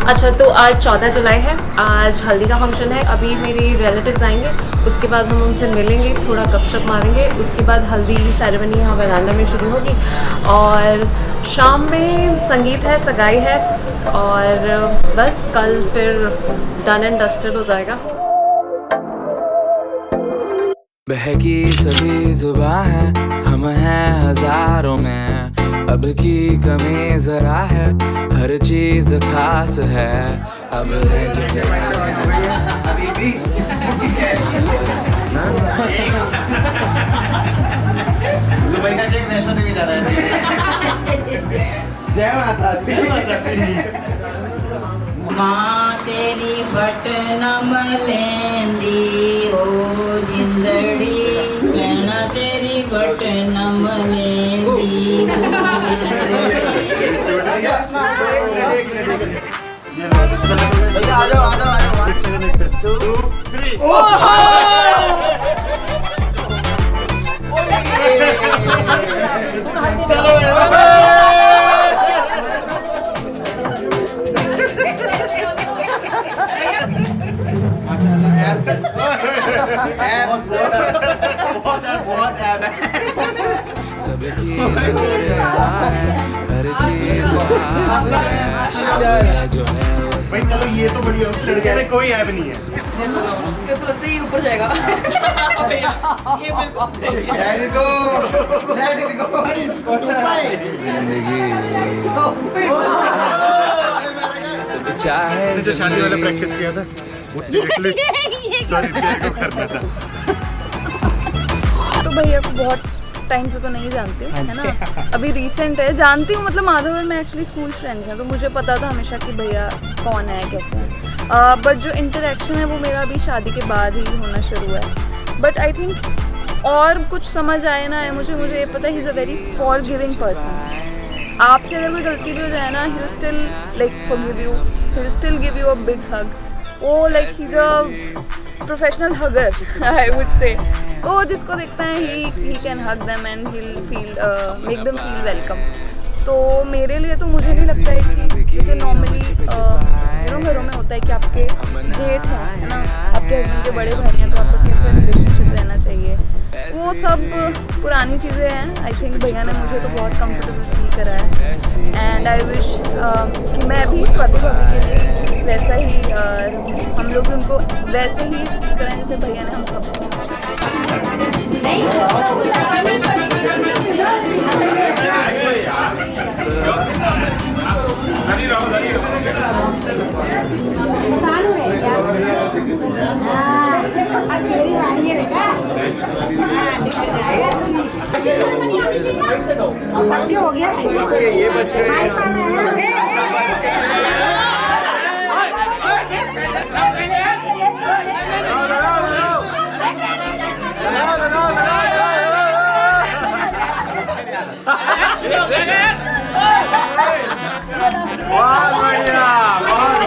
अच्छा, तो आज 14 जुलाई है, आज हल्दी का फंक्शन है। अभी मेरी रिलेटिव्स आएंगे, उसके बाद हम उनसे मिलेंगे, थोड़ा गपशप मारेंगे। उसके बाद हल्दी सेरेमनी यहाँ वरांडा में शुरू होगी और शाम में संगीत है, सगाई है और बस कल फिर डन एंड डस्टेड हो जाएगा। बहकी सभी जुबां हैं, हम हैं हजारों में, अब की कमी जरा है, हर चीज खास है, अब है जो दुबई का शेख वैष्णो देवी जा रहा है। जय माता दी। माँ तेरी बटन मलेंदी ओ जिंदड़ी, कहना तेरी बटन मलेंदी। आ जाओ आ जाओ आ जाओ। 2 3 सबकी नजर आए, हर चीज खास है, जो है भाई चलो ये तो बढ़िया, लड़के में कोई ऐप नहीं है। ये ऊपर जाएगा। Let it go, let it go। जिंदगी चाहे जो शादी वाला प्रैक्टिस किया था वो सॉरी को करना था। तो भैया को बहुत टाइम से तो नहीं जानती हूँ, है ना, अभी रिसेंट है जानती हूँ। मतलब माधव और मैं एक्चुअली स्कूल फ्रेंड्स हैं, तो मुझे पता था हमेशा कि भैया कौन है कैसे हैं। बट जो इंटरेक्शन है वो मेरा अभी शादी के बाद ही होना शुरू है। बट आई थिंक और कुछ समझ आए ना है मुझे ये पता है, he is a very forgiving person. आपसे अगर कोई गलती भी हो जाए ना, he will still like forgive you, he will still give you a big hug. वो like he is a professional hugger I would say. तो जिसको देखता है he can hug them and he will feel make them feel welcome. तो मेरे लिए तो मुझे नहीं लगता है कि जैसे नॉर्मली घरों में होता है कि आपके जेठ हैं, है ना, आपके हस्बैंड के बड़े भाई हैं, तो आपका कैसे रिलेशनशिप रहना चाहिए, वो सब पुरानी चीज़ें हैं। आई थिंक भैया ने मुझे तो बहुत कंफर्टेबल फील करा है एंड आई विश कि मैं भी स्वाति भाभी के लिए वैसा ही हम लोग भी उनको वैसे ही करें जैसे भैया ने हम सबको। हो गया ये बच गए। बहुत बढ़िया, बहुत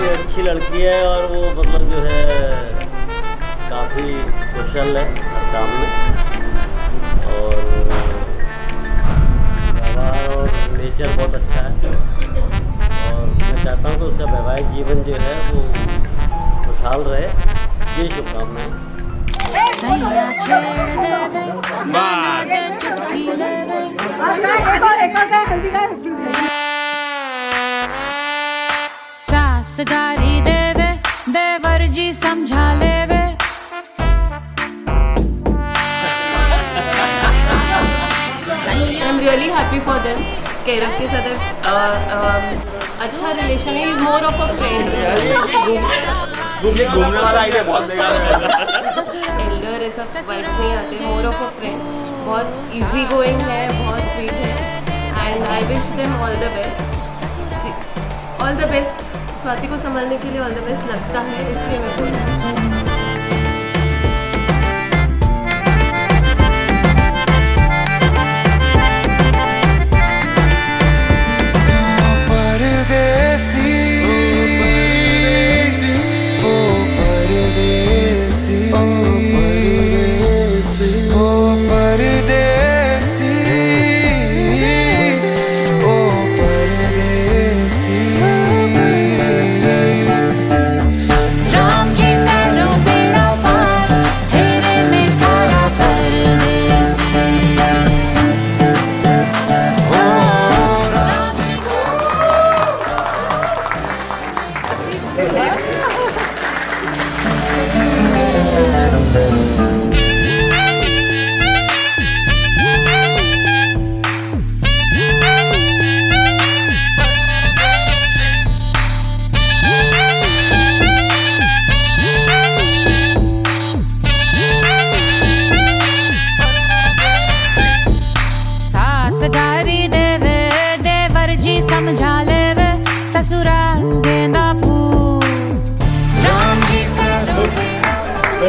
अच्छी लड़की है और वो मतलब जो है काफ़ी कुशल है हर काम में और व्यवहार और नेचर बहुत अच्छा है। और मैं चाहता हूँ कि उसका वैवाहिक जीवन जो है वो खुशहाल रहे। ये शुभकामनाएं। सासगारी देवे देवर जी समझा लेवे। I am really happy for them. Kerav के साथ अच्छा रिलेशन है, मोर ऑफ अ फ्रेंड। घूमने वाला आइडिया बहुत एल्डर ऐसा वाइफ नहीं आते, मोर ऑफ अ फ्रेंड। बहुत इजी गोइंग है, बहुत स्वीट है and I wish them all the best. All the best. Swati को संभालने के लिए ऑल द बेस्ट लगता है, इसलिए मैं बोल रही हूँ।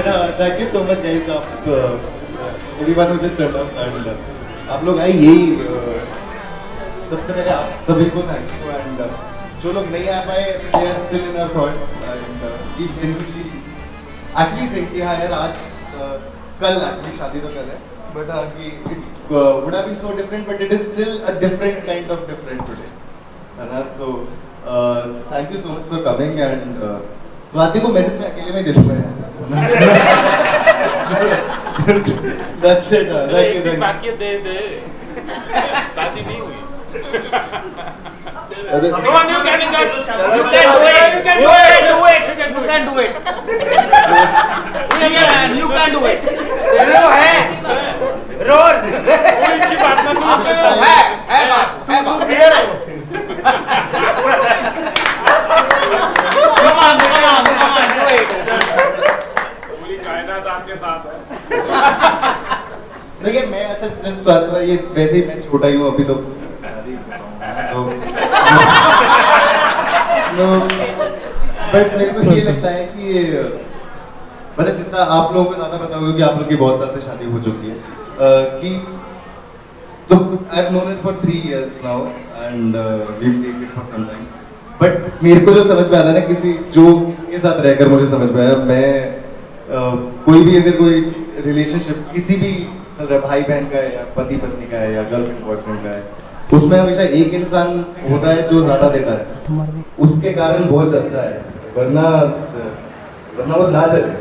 But thank you so much guys. Everyone who just turned up and आप लोग आए यही सबसे पहले आप सभी को थैंक यू एंड जो लोग नहीं आ पाए they are still in our thoughts and we genuinely actually think कि हाँ यार आज कल actually शादी तो कल है but कि it would have been so different but it is still a different kind of different today and so thank you so much for coming and Swati को मैसेज में अकेले में दे दूँगा That's it. Thank you. बाकी दे दे शादी नहीं हुई Come on, you can do it. You can do it. You can do it. वो है रोर इसकी बात ना सुनो है बात तू क्लियर है come on do it पूरी कायनात आपके साथ है देखिए मैं अच्छा स्वाद ये वैसे ही मैं छोटा ही हूँ अभी तो बट मेरे को ये लगता है कि मतलब जितना आप लोगों को ज्यादा पता होगा कि आप लोग की बहुत साल से शादी हो चुकी है कि तो I have known it for 3 years now and we have taken it for some time but मेरे को जो समझ में आता है ना किसी साथ रहकर मुझे समझ में आया मैं कोई भी अगर कोई रिलेशनशिप किसी भी भाई बहन का है या पति पत्नी का है या गर्लफ्रेंड बॉयफ्रेंड का है उसमें हमेशा एक इंसान होता है जो ज्यादा देता है उसके कारण वो चलता है वरना वो ना चले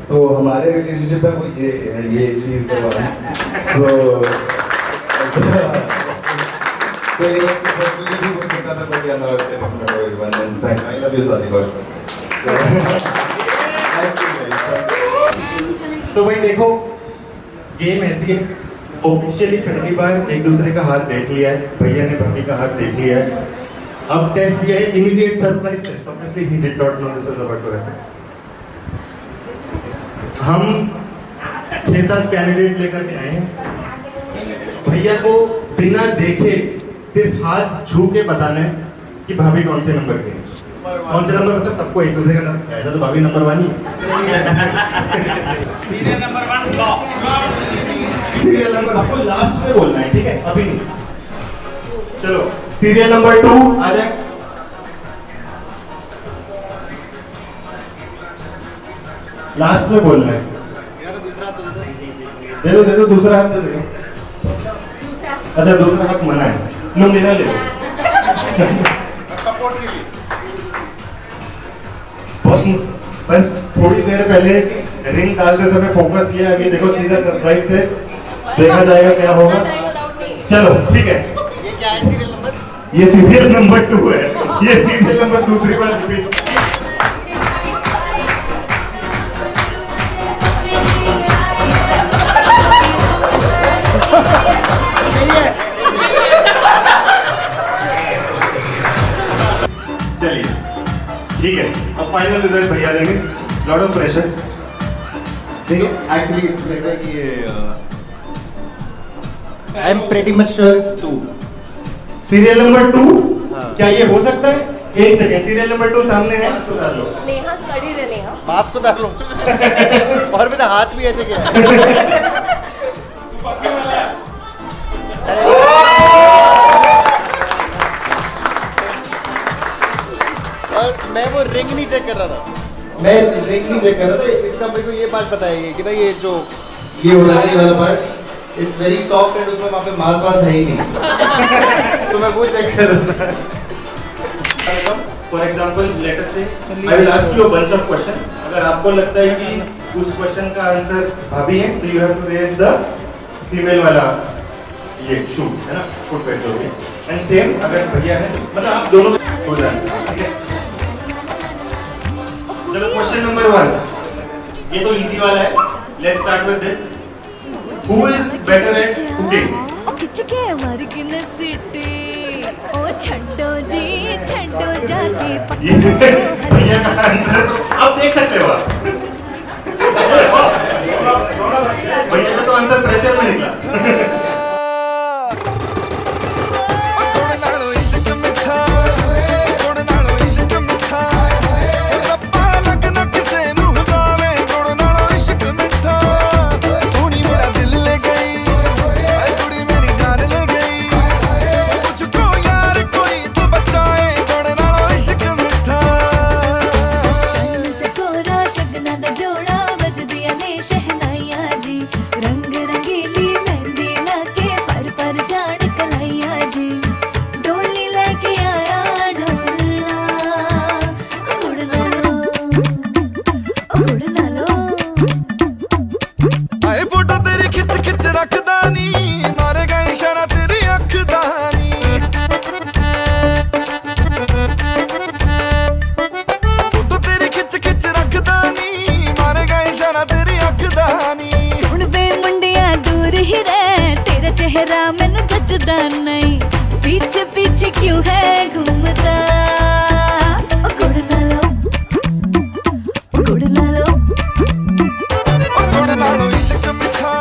तो हमारे रिलेशनशिप में वो ये चीज के बारे में so ये पर्सनली हो सकता था बट यार everyone and thank I love you Swati बहुत तो भाई देखो गेम ऐसी है ऑफिशियली पहली बार एक दूसरे का हाथ देख लिया है भैया ने भाभी का हाथ देख लिया है अब टेस्ट ये है immediate surprise test obviously he did not know this was about to happen हम 6-7 कैंडिडेट लेकर के आए हैं भैया को बिना देखे सिर्फ हाथ छू के बताना है कि भाभी कौन से नंबर के कौन से नंबर मतलब सबको एक दूसरे का नंबर ऐसा तो भाभी नंबर 1 ही serial number 1 block serial number आपको लास्ट में बोलना है ठीक है अभी नहीं चलो सीरियल नंबर 2 आ जाए लास्ट में बोलना है यार दूसरा हाथ तो दे दो दूसरा हाथ दे दो अच्छा दूसरा हाथ मना है लो मेरा ले लो सपोर्ट के लिए बस थोड़ी देर पहले रिंग डालते समय फोकस किया अभी देखो सीधा सरप्राइज पे देखा जाएगा क्या होगा चलो ठीक है ये क्या है सीरियल नंबर ये सीरियल नंबर 2 है ये सीरियल नंबर 2-3 बार रिपीट चलिए ठीक है अब फाइनल रिजल्ट भैया देंगे लॉट ऑफ प्रेशर देखिए एक्चुअली इट्स बेटर कि I am pretty much sure it's 2 serial number 2 हाँ। क्या ये हो सकता है एक सेकंड सीरियल नंबर 2 सामने है इसको डाल लो नेहा खड़ी रहे नेहा मास्क को डाल लो और मेरा हाथ भी ऐसे किया और मैं वो रिंग नहीं चेक कर रहा था मैं रिंग नहीं चेक कर रहा था इसका मेरे को ये पार्ट पता है कि ना ये जो ये हो रहा है ये वाला part it's very soft and उसमें वहाँ पे मांस वास है ही नहीं तो मैं वो चेक कर रहा था फॉर एग्जाम्पल लेट अस से I will ask you a bunch of questions अगर आपको लगता है कि उस क्वेश्चन का आंसर भाभी है तो you have to raise the female वाला ये शू है ना फुटवेयर जो है एंड सेम अगर भैया है मतलब आप दोनों में हो जाए ठीक है चलो क्वेश्चन नंबर 1 ये तो इजी वाला है let's start with this who is better at cooking खिच के मर गिन सिटी ओ छड्डो जी छड्डो जाके ये भैया का आंसर आप देख सकते हो आप भैया का तो आंसर प्रेशर में निकला इश्क तेरा चेहरा मैनू जचदा नहीं, पीछे पीछे क्यों है घूमता। ओ गुड़ ना लो, ओ गुड़ ना लो, ओ गुड़ ना लो इश्क मिठा।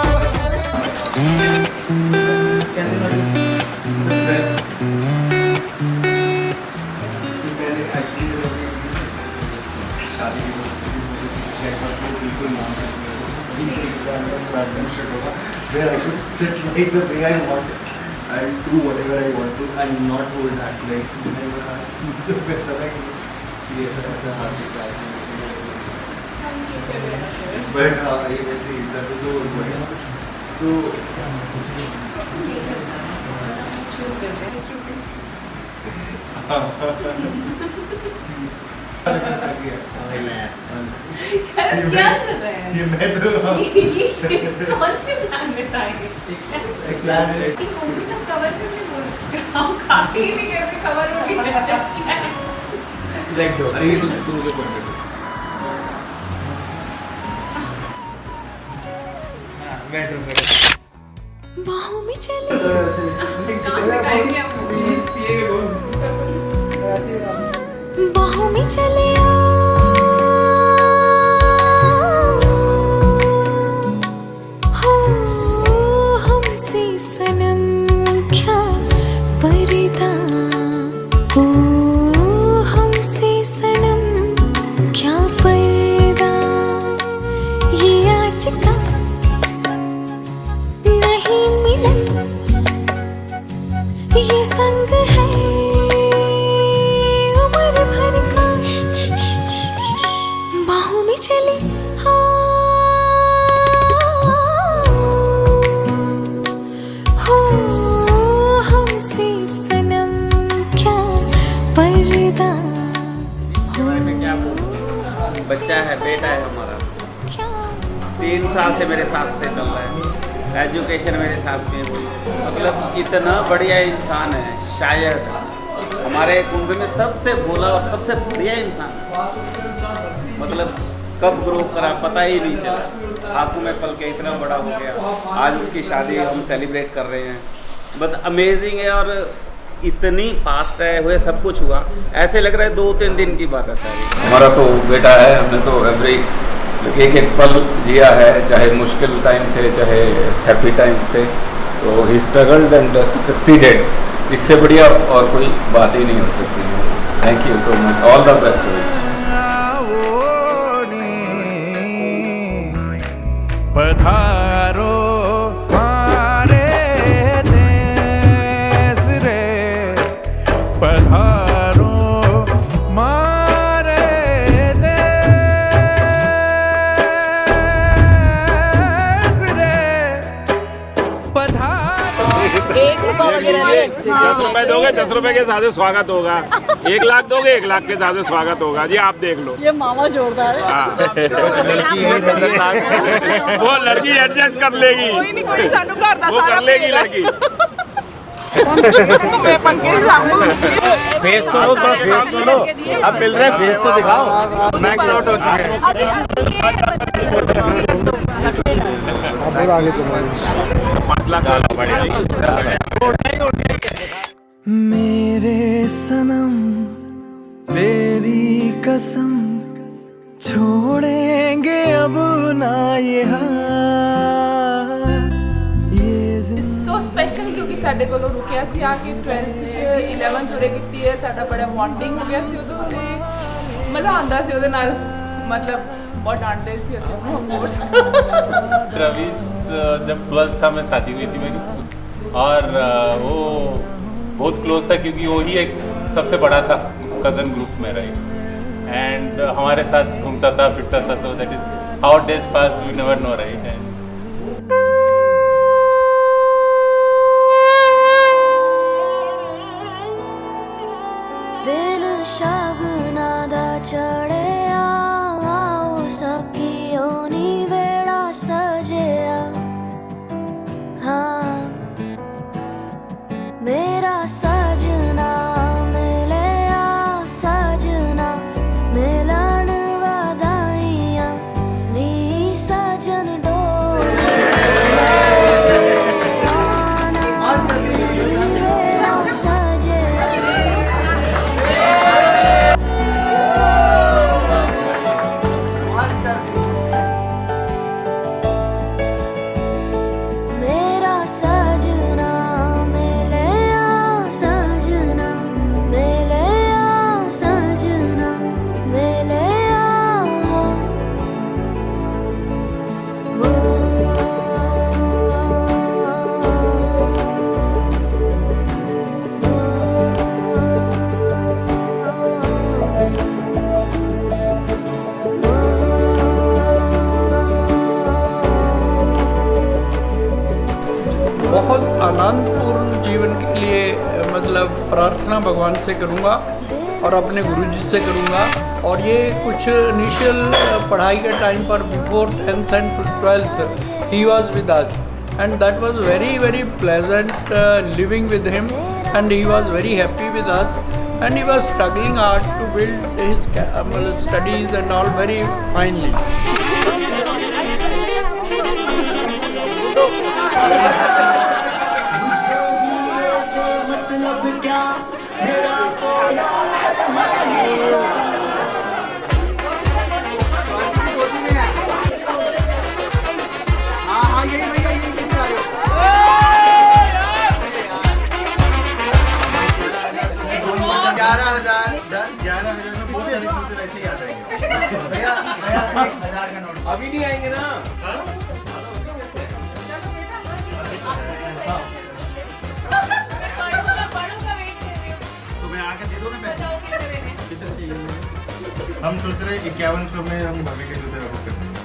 Where I should sit like the way I want and do whatever I want to and not hold back like the best of like yes ऐसा हाथ दिखता है but ये वैसे इधर तो क्या चल रहा है? ये मैं तो कौन से प्लान बताएंगे? एक प्लान है मूवी तो कवर करने बोल, हम खाते ही नहीं करके कवर हो गया। लाइक दो अरे ये तो मुझे पॉइंट है बाहों में चले, बाहों में चले आओ, हो हमसे सनम क्या पर्दा, हो हमसे सनम क्या पर्दा, ये आज का नहीं मिलन, ये संग है उम्र भर का। बाहों में चले हो हमसे सनम क्या पर्दा, हो बच्चा है, बेटा है हमारा, क्या 3 साल से मेरे साथ से चल रहा है, एजुकेशन मेरे साथ में हुई, मतलब इतना बढ़िया इंसान है, शायद हमारे कुंभ में सबसे भोला और सबसे बढ़िया इंसान, मतलब कब ग्रो करा पता ही नहीं चला, आंखों में पल के इतना बड़ा हो गया। आज उसकी शादी हम सेलिब्रेट कर रहे हैं, बट अमेजिंग है और इतनी फास्ट है, हुए सब कुछ हुआ, ऐसे लग रहा है 2-3 दिन की बात है सारी। हमारा तो बेटा है, हमने तो एवरी एक एक पल जिया है, चाहे मुश्किल टाइम थे चाहे हैप्पी टाइम्स थे, तो ही स्ट्रगल्ड एंड सक्सीडेड, इससे बढ़िया और कोई बात ही नहीं हो सकती। Thank you so much, all the best. पधारो मारे देश रे, पधारो मारे देश रे, पधारो। 1 रुपया वगैरह दे। 10 रुपए दोगे 10 रुपए के साथ स्वागत होगा, 1 लाख दोगे 1 लाख के साथ स्वागत होगा जी, आप देख लो। ये मामा जोरदार है। हाँ। वो लड़की एडजस्ट कर लेगी, वो कर लेगी लड़की। फेस तो लो, बस फेस तो लो, अब मिल रहे फेस तो दिखाओ, मैक्स आउट हो चुके मेरे सनम तेरी कसम, छोड़ेंगे अब ना ये सो स्पेशल क्योंकि साडे कोलों रुकिया सी आके 12th च 11th उरे कीती है, साडा बड़ा बॉन्डिंग हो गया सी उदों ते मज़ा आंदा सी उहदे नाल, मतलब बहुत डांटते सी कोर्स। रवीश जब 12th था मैं शादी हुई थी मेरी, और वो बहुत क्लोज था क्योंकि वो ही एक सबसे बड़ा था कज़न ग्रुप में, राइट, एंड हमारे साथ घूमता था फिरता था, so that is how days pass we never know, right. दिन शगना दा चढ़िया, आओ सखियो नी वेड़ा सजिया, हाँ मेरा सजना मिलिया, सजना मिलन वधाइयां नी, सजन डोर आनंदपूर्ण जीवन के लिए मतलब प्रार्थना भगवान से करूँगा और अपने गुरुजी से करूँगा। और ये कुछ इनिशियल पढ़ाई के टाइम पर before 10th and 12th he was with us and that was very very pleasant living with him and he was very happy with us and he was struggling hard to build his studies and all very finely. अभी नहीं आएंगे ना। तो मैं आके दे दूं ना पैसे। हम सोच रहे 5100 में हम भाभी के जूते वापस कर देंगे।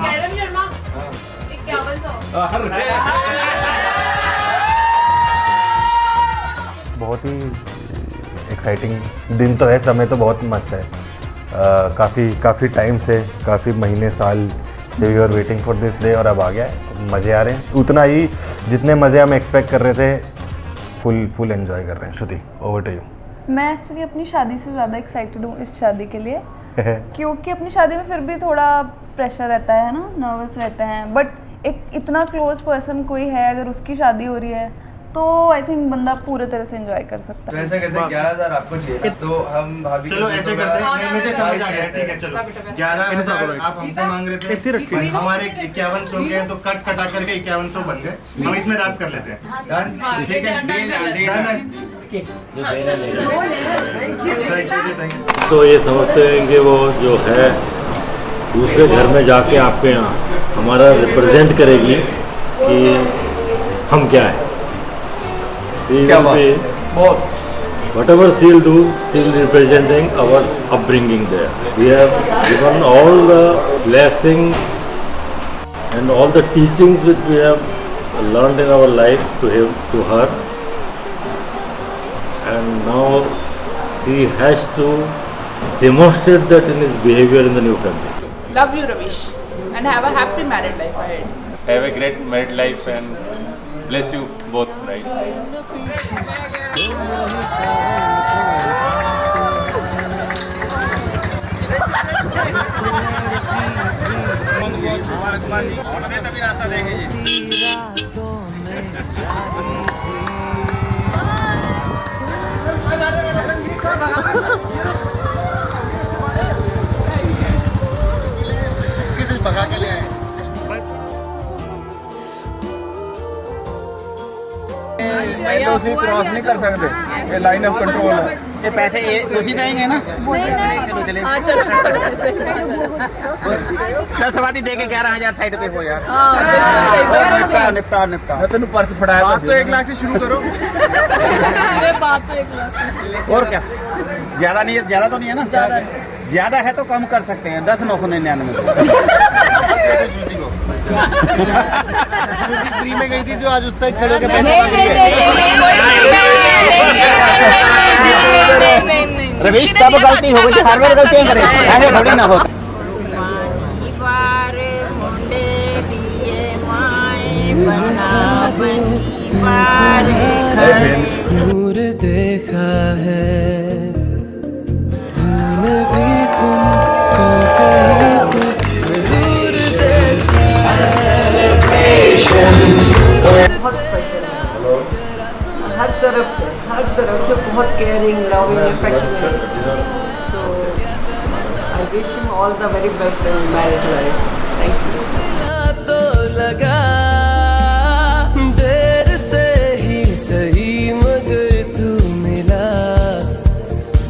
कैरम शर्मा 5100। बहुत ही एक्साइटिंग दिन तो है, समय तो बहुत मस्त है। काफ़ी टाइम से, काफ़ी महीने साल we are waiting for this day और अब आ गया है। मज़े आ रहे हैं उतना ही जितने मज़े हम एक्सपेक्ट कर रहे थे। फुल एंजॉय कर रहे हैं। श्रुति, ओवर टू यू। मैं एक्चुअली अपनी शादी से ज़्यादा एक्साइटेड हूँ इस शादी के लिए क्योंकि अपनी शादी में फिर भी थोड़ा प्रेशर रहता है ना, नर्वस रहते हैं, बट एक इतना क्लोज पर्सन कोई है अगर उसकी शादी हो रही है तो आई थिंक बंदा पूरे तरह से एंजॉय कर सकता है। तो ऐसा करते हैं 11,000 आपको चाहिए तो हम भाभी चलो ऐसे करते हैं, मुझे समझ आ गया। ठीक है चलो 11,000 आप हमसे मांग रहे थे, हमारे 5100 के तो कटा करके 5100 बन गए। हम इसमें रैप कर लेते हैं। ठीक है। तो ये समझते हैं कि वो जो है दूसरे घर में जाके आपके यहाँ हमारा रिप्रेजेंट करेगी कि हम क्या है। Whatever she'll do, she'll be representing our upbringing there. We have given all the blessings and all the teachings which we have learned in our life to her, and now she has to demonstrate that in his behavior in the new family. Love you, Ravish, and have a happy married life ahead. Have a great married life and bless you both, right? तभी रास्ता देंगे जी। भगा के ले आए। Cross नहीं कर सकते, ये लाइन ऑफ कंट्रोल है। ये पैसे ये उसी देंगे ना। चल सवाती दे के 11,000 साइड पे हो यार। निपटा मैं तेन पर्स फड़ाया। बात तो 1 लाख से शुरू करो। और क्या ज्यादा नहीं है, ज्यादा तो नहीं है ना। ज्यादा है तो कम कर सकते हैं 10,999। फ्री में गई थी जो आज उस साइड खड़े होकर पैसे रवीश सब गलती हो गई, हर बार गलतियां करें, ऐसे थोड़ी ना होता। नूर देखा है तूने भी, तुमको कहीं तो जरूर देखा है। बहुत स्पेशल है हर तरफ से बहुत केयरिंग, लविंग, अफेक्शनेट। तो I wish him all the very best in married life. Thank you. तो लगा देर से ही सही मगर तू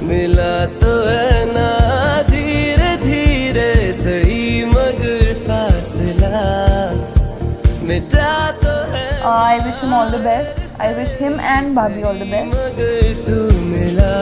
मिला तो है ना, धीरे धीरे सही मगर फासला मिटा तो है। I wish him all the best. I wish him and Bhabhi all the best. मगर तू मिला